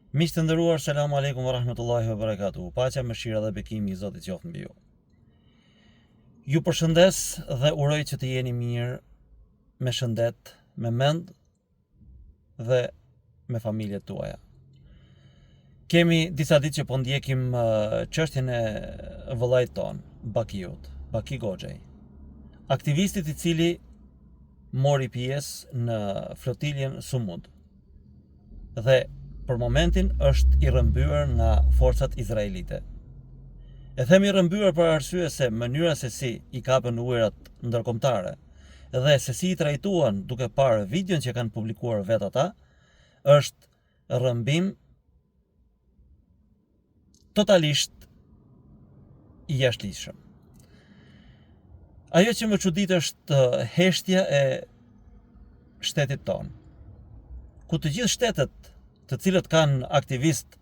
Miq të nderuar, selam aleikum wa rahmetullahi wa barakatuhu. Paqja, mëshira dhe bekimi i Zotit qoftë mbi ju. Ju përshëndes dhe uroj që të jeni mirë, me shëndet, me mend dhe me familjet tuaja. Kemi disa ditë që po ndjekim çështjen e vëllait ton, Bakiut, Baki Goxhej, aktivistit i cili mori pjesë në flotiljen Sumud dhe për momentin është i rrëmbyer nga forcat izraelite. E themi i rrëmbyer për arsye se mënyra se si i kapën ujërat ndërkombëtare dhe se si i trajtuan duke parë videon që kanë publikuar vetë ata, është rrëmbim totalisht i jashtëligjshëm. Ajo që më çudit është heshtja e shtetit ton, ku të gjithë shtetet të cilët kanë aktivist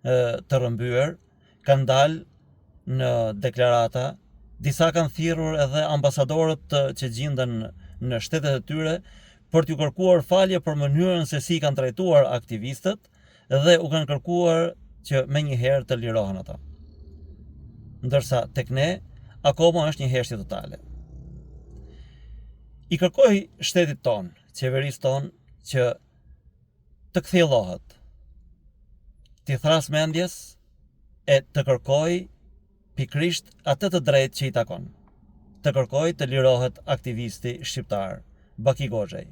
të rrëmbyer kanë dalë në deklarata, disa kanë thirrur edhe ambasadorët që gjenden në shtetet e tyre për t'ju kërkuar falje për mënyrën se si kanë trajtuar aktivistët dhe u kanë kërkuar që menjëherë të lirohen ata. Ndërsa tek ne akoma është një heshtje totale. I kërkoj shtetit ton, qeverisë ton, që të kthjellohet, t'i thras mendjes e të kërkoj pikrisht atë të drejtë që i takon. Të kërkoj të lirohet aktivisti shqiptar Baki Goxhej.